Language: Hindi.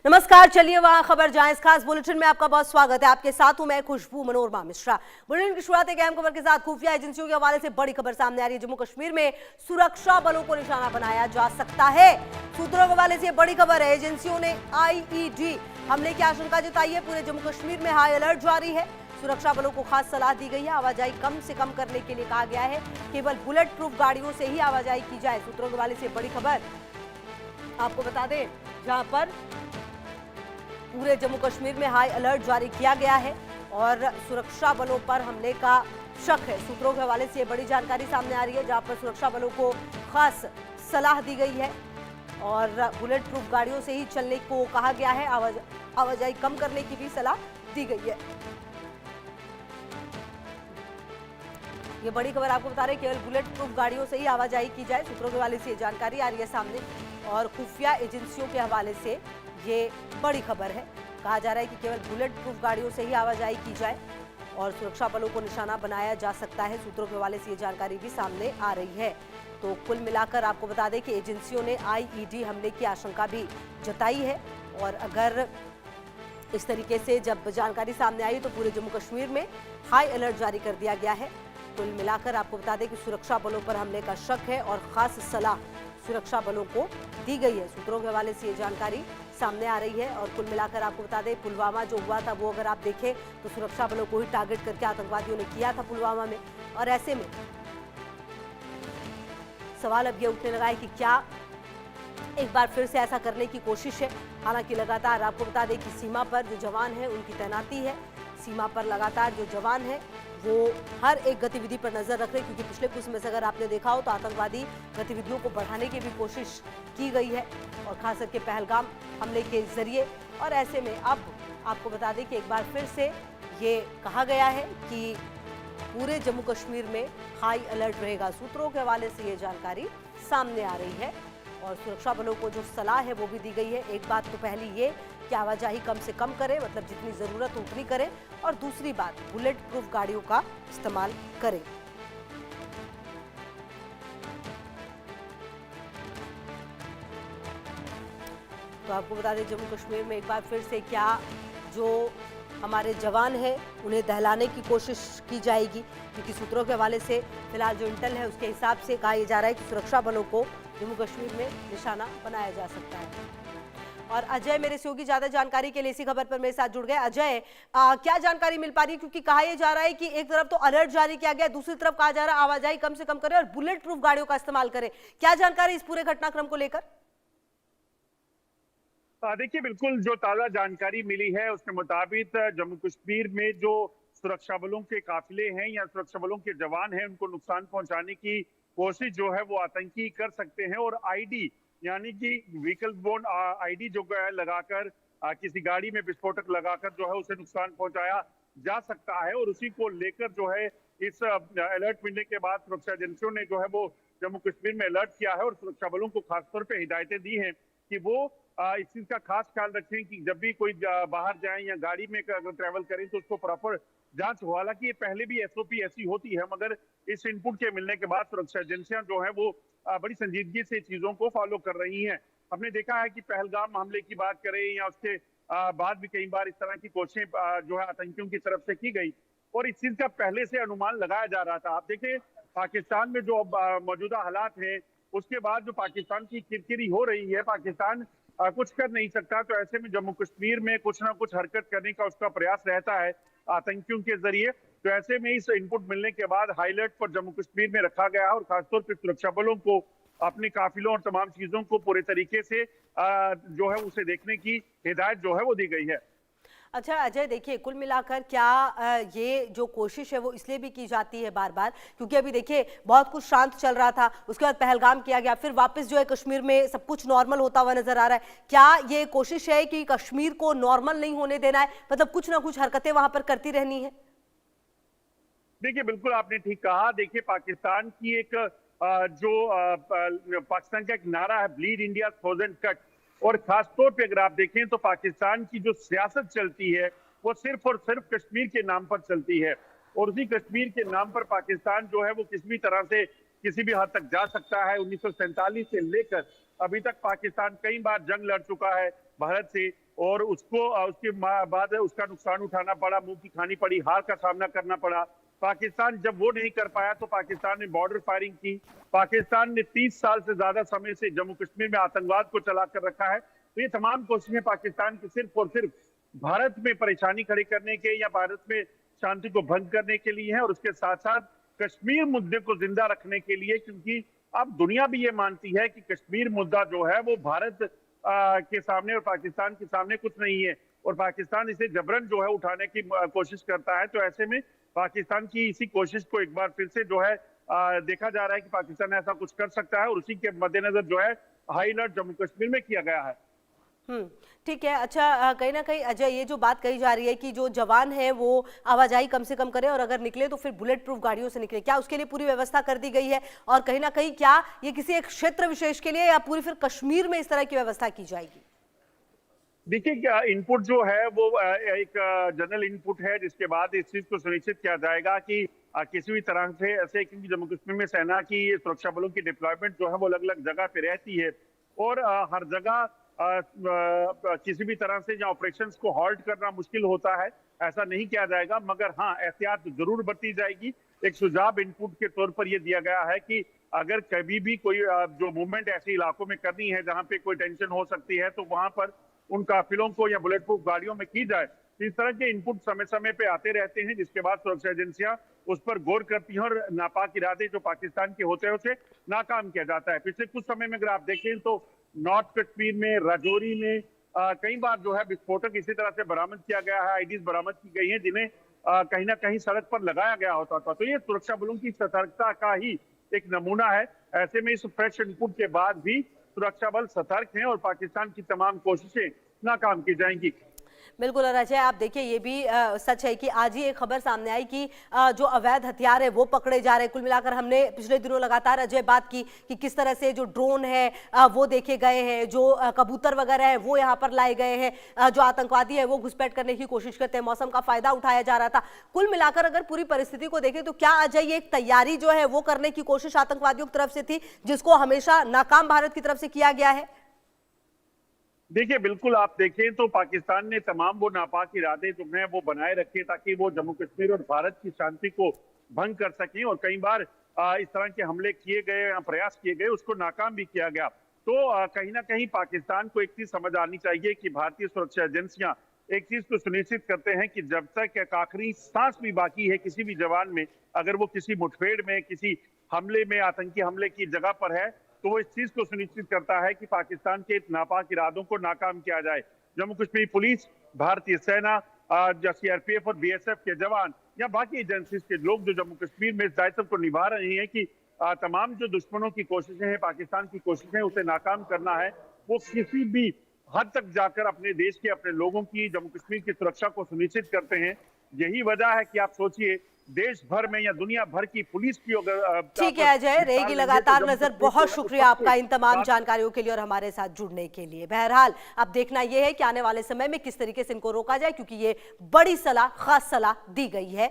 नमस्कार, चलिए वहां खबर जाएं। इस खास बुलेटिन में आपका बहुत स्वागत है। आपके साथ हूं मैं खुशबू मनोरमा मिश्रा। बुलेटिन की शुरुआत एक अहम खबर के साथ। खुफिया एजेंसियों के हवाले से बड़ी खबर सामने आ रही है। जम्मू कश्मीर में सुरक्षा बलों को निशाना बनाया जा सकता है। सूत्रों के हवाले से बड़ी खबर है। एजेंसियों ने आईईडी हमले की आशंका जताई है। पूरे जम्मू कश्मीर में हाई अलर्ट जारी है। सुरक्षा बलों को खास सलाह दी गई है। आवाजाही कम से कम करने के लिए कहा गया है। केवल बुलेट प्रूफ गाड़ियों से ही आवाजाही की जाए। सूत्रों के हवाले से बड़ी खबर आपको बता दें, जहां पर पूरे जम्मू कश्मीर में हाई अलर्ट जारी किया गया है और सुरक्षा बलों पर हमले का शक है। सूत्रों के हवाले से बड़ी जानकारी सामने आ रही है, जहां पर सुरक्षा बलों को खास सलाह दी गई है और बुलेट प्रूफ गाड़ियों से ही चलने को कहा गया है। आवाजाही कम करने की भी सलाह दी गई है। ये बड़ी खबर आपको बता रहे हैं, केवल बुलेट प्रूफ गाड़ियों से ही आवाजाही की जाए। सूत्रों के हवाले से जानकारी आ रही है सामने और खुफिया एजेंसियों के हवाले से ये बड़ी खबर है। कहा जा रहा है कि केवल बुलेट प्रूफ गाड़ियों से ही आवाजाही की जाए और सुरक्षा बलों को निशाना बनाया जा सकता है। सूत्रों के हवाले से ये जानकारी भी सामने आ रही है। तो कुल मिलाकर आपको बता दें कि एजेंसियों ने आईईडी हमले की आशंका भी जताई है और अगर इस तरीके से जब जानकारी सामने आई तो पूरे जम्मू कश्मीर में हाई अलर्ट जारी कर दिया गया है। कुल मिलाकर आपको बता दें कि सुरक्षा बलों पर हमले का शक है और खास सलाह सुरक्षा बलों को दी गई है। सूत्रों के हवाले से ये जानकारी सामने आ रही है और कुल मिलाकर आपको बता दें, पुलवामा जो हुआ था वो अगर आप देखें तो सुरक्षा बलों को ही टारगेट करके आतंकवादियों ने किया था पुलवामा में। और ऐसे में सवाल अब ये उठने लगा है कि क्या एक बार फिर से ऐसा करने की कोशिश है। हालांकि लगातार आपको बता दें कि सीमा पर जो जवान है उनकी तैनाती है। सीमा पर लगातार जो जवान है वो हर एक गतिविधि पर नजर रख रहे हैं, क्योंकि पिछले कुछ समय से अगर आपने देखा हो तो आतंकवादी गतिविधियों को बढ़ाने की भी कोशिश की गई है और खास करके पहलगाम हमले के जरिए। और ऐसे में अब आपको बता दें कि एक बार फिर से ये कहा गया है कि पूरे जम्मू कश्मीर में हाई अलर्ट रहेगा। सूत्रों के हवाले से ये जानकारी सामने आ रही है और सुरक्षा बलों को जो सलाह है वो भी दी गई है। एक बात तो पहली ये कि आवाजाही कम से कम करें, मतलब जितनी जरूरत हो उतनी करें, और दूसरी बात बुलेट प्रूफ गाड़ियों का इस्तेमाल करें। तो आपको बता दें, जम्मू कश्मीर में एक बार फिर से क्या जो हमारे जवान हैं उन्हें दहलाने की कोशिश की जाएगी, क्योंकि सूत्रों के हवाले से फिलहाल जो इंटेल है उसके हिसाब से कहा जा रहा है कि सुरक्षा बलों को जम्मू कश्मीर में निशाना बनाया जा सकता है। और अजय मेरे सहयोगी ज्यादा जानकारी के लिए इसी खबर पर मेरे साथ जुड़ गए। अजय, क्या जानकारी मिल पा रही है, क्योंकि कहा यह जा रहा है कि एक तरफ तो अलर्ट जारी किया गया, दूसरी तरफ कहा जा रहा है आवाजाही कम से कम करें और बुलेट प्रूफ गाड़ियों का इस्तेमाल करें। क्या जानकारी इस पूरे घटनाक्रम को लेकर? देखिए, बिल्कुल जो ताजा जानकारी मिली है उसके मुताबिक जम्मू कश्मीर में जो सुरक्षा बलों के काफिले हैं या सुरक्षा बलों के जवान हैं उनको नुकसान पहुंचाने की कोशिश जो है वो आतंकी कर सकते हैं। और आईडी यानी कि व्हीकल बोर्न आईडी जो है लगाकर किसी गाड़ी में विस्फोटक लगाकर जो है उसे नुकसान पहुंचाया जा सकता है। और उसी को लेकर जो है इस अलर्ट मिलने के बाद सुरक्षा एजेंसियों ने जो है वो जम्मू कश्मीर में अलर्ट किया है और सुरक्षा बलों को खासतौर पर हिदायतें दी हैं कि वो इस चीज का खास ख्याल रखें कि जब भी कोई बाहर जाए या गाड़ी में अगर ट्रैवल करें तो उसको प्रॉपर जांच हो। हालांकि ये पहले भी एसओपी ऐसी होती है, मगर इस इनपुट के मिलने के बाद सुरक्षा एजेंसियां जो है वो बड़ी संजीदगी से चीजों को फॉलो कर रही हैं। हमने देखा है कि पहलगाम हमले की बात करें या उसके बाद भी कई बार इस तरह की कोशिशें जो है आतंकियों की तरफ से की गई और इस चीज का पहले से अनुमान लगाया जा रहा था। आप देखें, पाकिस्तान में जो मौजूदा हालात हैं उसके बाद जो पाकिस्तान की किरकिरी हो रही है, पाकिस्तान कुछ कर नहीं सकता, तो ऐसे में जम्मू कश्मीर में कुछ ना कुछ हरकत करने का उसका प्रयास रहता है आतंकियों के जरिए। तो ऐसे में इस इनपुट मिलने के बाद हाईलाइट पर जम्मू कश्मीर में रखा गया और खासतौर पर सुरक्षा बलों को अपने काफिलों और तमाम चीजों को पूरे तरीके से जो है उसे देखने की हिदायत जो है वो दी गई है। अच्छा अजय, देखिए कुल मिलाकर क्या ये जो कोशिश है वो इसलिए भी की जाती है बार बार, क्योंकि अभी देखिए बहुत कुछ शांत चल रहा था, उसके बाद पहलगाम किया गया, फिर वापस जो है कश्मीर में सब कुछ नॉर्मल होता हुआ नजर आ रहा है। क्या ये कोशिश है कि कश्मीर को नॉर्मल नहीं होने देना है, मतलब कुछ ना कुछ हरकतें वहां पर करती रहनी है? देखिए, बिल्कुल आपने ठीक कहा। देखिए, पाकिस्तान की एक पाकिस्तान का एक नारा है, ब्लीड इंडिया थाउजेंड कट। और खासतौर पे अगर आप देखें तो पाकिस्तान की जो सियासत चलती है वो सिर्फ और सिर्फ कश्मीर के नाम पर चलती है और उसी कश्मीर के नाम पर पाकिस्तान जो है वो किसी भी तरह से किसी भी हद तक जा सकता है। 1947 से लेकर अभी तक पाकिस्तान कई बार जंग लड़ चुका है भारत से, और उसके बाद उसका नुकसान उठाना पड़ा, मुंह की खानी पड़ी, हार का सामना करना पड़ा। पाकिस्तान जब वो नहीं कर पाया तो पाकिस्तान ने बॉर्डर फायरिंग की। पाकिस्तान ने 30 साल से ज्यादा समय से जम्मू कश्मीर में आतंकवाद को चला कर रखा है। तो ये तमाम कोशिशें पाकिस्तान की सिर्फ और सिर्फ भारत में परेशानी खड़ी करने के या भारत में शांति को भंग करने के लिए है, और उसके साथ साथ कश्मीर मुद्दे को जिंदा रखने के लिए, क्योंकि अब दुनिया भी ये मानती है कि कश्मीर मुद्दा जो है वो भारत के सामने और पाकिस्तान के सामने कुछ नहीं है, और पाकिस्तान इसे जबरन जो है उठाने की कोशिश करता है। तो ऐसे में पाकिस्तान की इसी कोशिश को एक बार फिर से जो है देखा जा रहा है कि पाकिस्तान ऐसा कुछ कर सकता है, और उसी के मद्देनजर जो है हाई अलर्ट जम्मू कश्मीर में किया गया है। ठीक है। अच्छा, कहीं ना कहीं अजय, ये जो बात कही जा रही है कि जो जवान है वो आवाजाही कम से कम करें और अगर निकले तो फिर बुलेट प्रूफ गाड़ियों से निकले, क्या उसके लिए पूरी व्यवस्था कर दी गई है? और कहीं ना कहीं क्या ये किसी एक क्षेत्र विशेष के लिए या पूरी फिर कश्मीर में इस तरह की व्यवस्था की जाएगी? देखिए, क्या इनपुट जो है वो एक जनरल इनपुट है, जिसके बाद इस चीज को सुनिश्चित किया जाएगा कि किसी भी तरह से ऐसे, क्योंकि जम्मू कश्मीर में सेना की सुरक्षा बलों की डिप्लॉयमेंट जो है वो अलग अलग जगह पे रहती है, और हर जगह किसी भी तरह से या ऑपरेशंस को हॉल्ट करना मुश्किल होता है। ऐसा नहीं किया जाएगा, मगर हाँ, एहतियात जरूर बरती जाएगी। एक सुझाव इनपुट के तौर पर यह दिया गया है कि अगर कभी भी कोई जो मूवमेंट ऐसे इलाकों में करनी है जहां पे कोई टेंशन हो सकती है, तो वहां पर उन काफिलों को या बुलेट प्रूफ गाड़ियों में की जाए। इस तरह के इनपुट समय समय पे आते रहते हैं, जिसके बाद सुरक्षा एजेंसियां उस पर गौर करती हैं, और नापाक इरादे जो पाकिस्तान के होते हैं उसे नाकाम किया जाता है। पिछले कुछ समय में अगर आप देखें तो नॉर्थ कश्मीर में, राजौरी में कई बार जो है विस्फोटक इसी तरह से बरामद किया गया है, आईडीज बरामद की गई हैं, जिन्हें कहीं ना कहीं सड़क पर लगाया गया होता था। तो ये सुरक्षा बलों की सतर्कता का ही एक नमूना है। ऐसे में इस फ्रेश इनपुट के बाद भी सुरक्षा बल सतर्क हैं और पाकिस्तान की तमाम कोशिशें नाकाम की जाएंगी। बिल्कुल। और अजय, आप देखिए, ये भी सच है कि आज ही एक खबर सामने आई कि जो अवैध हथियार है वो पकड़े जा रहे हैं। कुल मिलाकर हमने पिछले दिनों लगातार अजय बात की कि किस तरह से जो ड्रोन है वो देखे गए हैं, जो कबूतर वगैरह है वो यहाँ पर लाए गए हैं, जो आतंकवादी है वो घुसपैठ करने की कोशिश करते हैं, मौसम का फायदा उठाया जा रहा था। कुल मिलाकर अगर पूरी परिस्थिति को देखें तो क्या अजय ये एक तैयारी जो है वो करने की कोशिश आतंकवादियों की तरफ से थी, जिसको हमेशा नाकाम भारत की तरफ से किया गया है? देखिए, बिल्कुल आप देखें तो पाकिस्तान ने तमाम वो नापाक इरादे जो हैं वो बनाए रखे ताकि वो जम्मू कश्मीर और भारत की शांति को भंग कर सकें, और कई बार इस तरह के हमले किए गए, प्रयास किए गए, उसको नाकाम भी किया गया। तो कहीं ना कहीं पाकिस्तान को एक चीज समझ आनी चाहिए कि भारतीय सुरक्षा एजेंसियां एक चीज को सुनिश्चित करते हैं कि जब तक एक आखिरी सांस भी बाकी है किसी भी जवान में, अगर वो किसी मुठभेड़ में, किसी हमले में, आतंकी हमले की जगह पर है, तो वो इस चीज को सुनिश्चित करता है कि पाकिस्तान के नापाक इरादों को नाकाम किया जाए। जम्मू कश्मीर पुलिस, भारतीय सेना, सीआरपीएफ और बीएसएफ के जवान या बाकी एजेंसीज के लोग जो जम्मू कश्मीर में इस दायित्व को निभा रहे हैं कि तमाम जो दुश्मनों की कोशिशें हैं, पाकिस्तान की कोशिशें, उसे नाकाम करना है, वो किसी भी हद तक जाकर अपने देश के, अपने लोगों की, जम्मू कश्मीर की सुरक्षा को सुनिश्चित करते हैं। यही वजह है कि आप सोचिए, देश भर में या दुनिया भर की पुलिस की अगर ठीक है अजय, रहेगी लगातार नजर। बहुत शुक्रिया आपका इन तमाम जानकारियों के लिए और हमारे साथ जुड़ने के लिए। बहरहाल अब देखना यह है कि आने वाले समय में किस तरीके से इनको रोका जाए, क्योंकि ये बड़ी सलाह, खास सलाह दी गई है